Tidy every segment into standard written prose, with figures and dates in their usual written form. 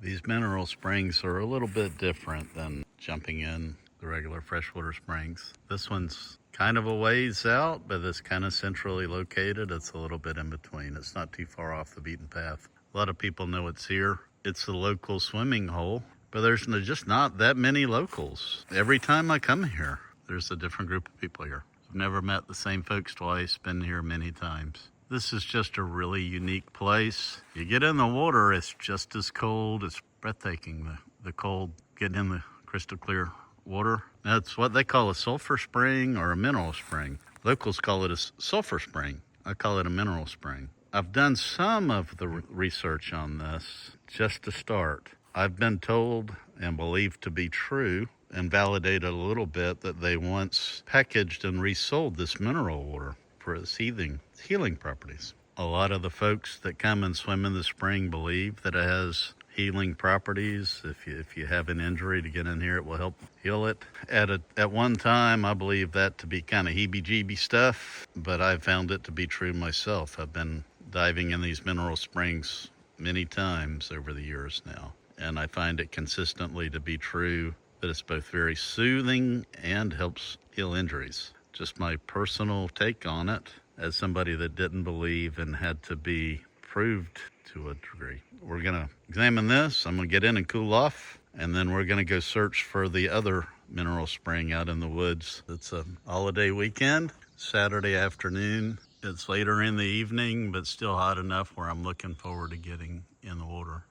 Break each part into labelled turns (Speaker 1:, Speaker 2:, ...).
Speaker 1: These mineral springs are a little bit different than jumping in the regular freshwater springs. This one's kind of a ways out, but it's kind of centrally located. It's a little bit in between. It's not too far off the beaten path. A lot of people know it's here. It's the local swimming hole, but there's just not that many locals. Every time I come here, there's a different group of people here. I've never met the same folks twice, been here many times. This is just a really unique place. You get in the water, it's just as cold. It's breathtaking, the cold, getting in the crystal clear water. That's what they call a sulfur spring or a mineral spring. Locals call it a sulfur spring. I call it a mineral spring. I've done some of the research on this just to start. I've been told and believed to be true and validated a little bit that they once packaged and resold this mineral water for its healing properties. A lot of the folks that come and swim in the spring believe that it has healing properties. If you have an injury, to get in here, it will help heal it. At one time, I believed that to be kind of heebie-jeebie stuff, but I've found it to be true myself. I've been diving in these mineral springs many times over the years now, and I find it consistently to be true that it's both very soothing and helps heal injuries. Just my personal take on it as somebody that didn't believe and had to be proved to a degree. We're going to examine this. I'm going to get in and cool off, and then we're going to go search for the other mineral spring out in the woods. It's a holiday weekend, Saturday afternoon. It's later in the evening, but still hot enough where I'm looking forward to getting in the water.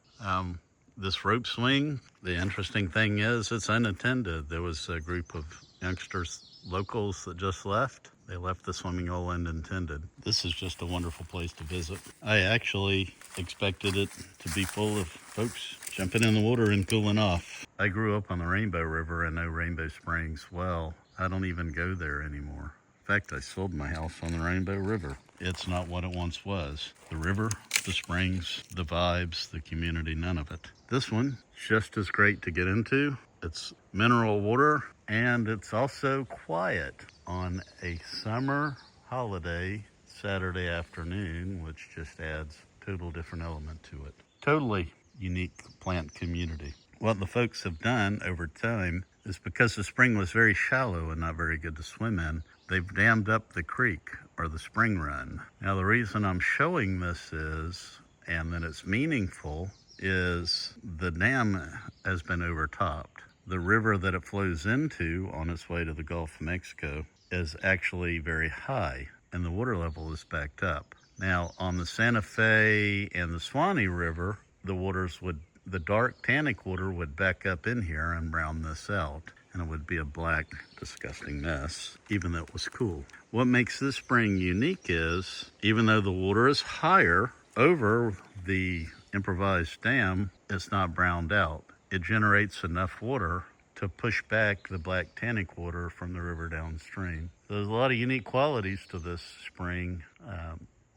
Speaker 1: This rope swing, the interesting thing is it's unattended. There was a group of youngsters, locals that just left. They left the swimming hole unattended. This is just a wonderful place to visit. I actually expected it to be full of folks jumping in the water and cooling off. I grew up on the Rainbow River and know Rainbow Springs well. I don't even go there anymore. In fact, I sold my house on the Rainbow River. It's not what it once was. The river, the springs, the vibes, the community, none of it. This one, just as great to get into. It's mineral water, and it's also quiet on a summer holiday Saturday afternoon, which just adds a total different element to it. Totally unique plant community. What the folks have done over time is, because the spring was very shallow and not very good to swim in, they've dammed up the creek or the spring run. Now, the reason I'm showing this is, and that it's meaningful, is the dam has been overtopped. The river that it flows into on its way to the Gulf of Mexico is actually very high, and the water level is backed up. Now, on the Santa Fe and the Swanee River, the dark tannic water would back up in here and brown this out, and it would be a black, disgusting mess, even though it was cool. What makes this spring unique is, even though the water is higher over the improvised dam, it's not browned out. It generates enough water to push back the black tannic water from the river downstream. So there's a lot of unique qualities to this spring.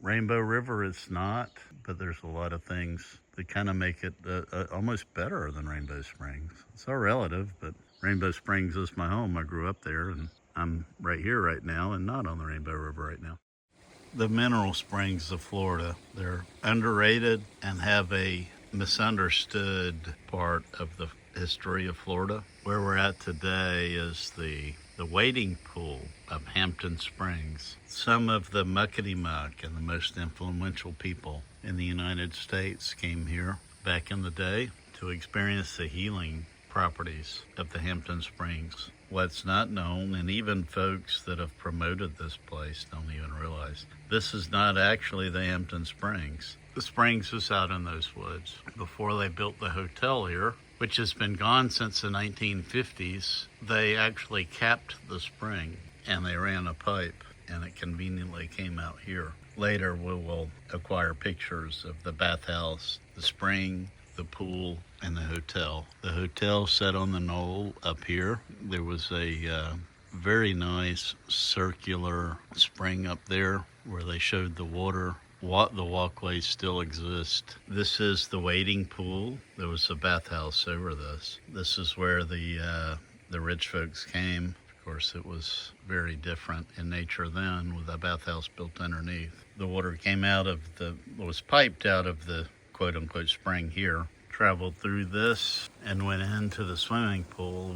Speaker 1: Rainbow River is not, but there's a lot of things that kind of make it almost better than Rainbow Springs. It's all relative, but Rainbow Springs is my home. I grew up there, and I'm right here right now and not on the Rainbow River right now. The mineral springs of Florida, they're underrated and have a misunderstood part of the history of Florida. Where we're at today is the wading pool of Hampton Springs. Some of the muckety-muck and the most influential people in the United States came here back in the day to experience the healing properties of the Hampton Springs. What's not known, and even folks that have promoted this place don't even realize, this is not actually the Hampton Springs. The Springs was out in those woods before they built the hotel here, which has been gone since the 1950s. They actually capped the spring and they ran a pipe, and it conveniently came out here. Later, we will acquire pictures of the bathhouse, the spring, the pool, and the hotel. The hotel sat on the knoll up here. There was a very nice circular spring up there where they showed the water. The walkways still exist. This is the wading pool. There was a bathhouse over this. This is where the rich folks came. Of course, it was very different in nature then, with a bathhouse built underneath. The water came was piped out of the quote-unquote spring here, traveled through this and went into the swimming pool,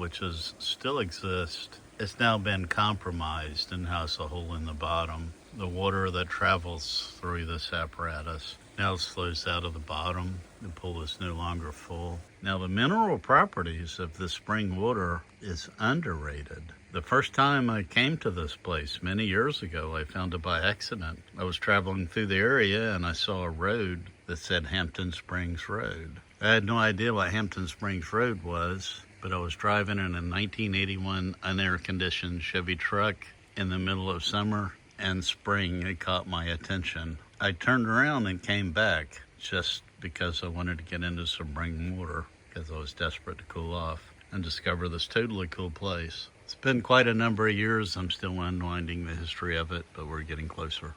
Speaker 1: still exists. It's now been compromised and has a hole in the bottom. The water that travels through this apparatus now flows out of the bottom. The pool is no longer full. Now, the mineral properties of the spring water is underrated. The first time I came to this place many years ago, I found it by accident. I was traveling through the area and I saw a road that said Hampton Springs Road. I had no idea what Hampton Springs Road was, but I was driving in a 1981 unair-conditioned Chevy truck in the middle of summer and spring. It caught my attention. I turned around and came back just because I wanted to get into some spring water because I was desperate to cool off and discover this totally cool place. It's been quite a number of years. I'm still unwinding the history of it, but we're getting closer.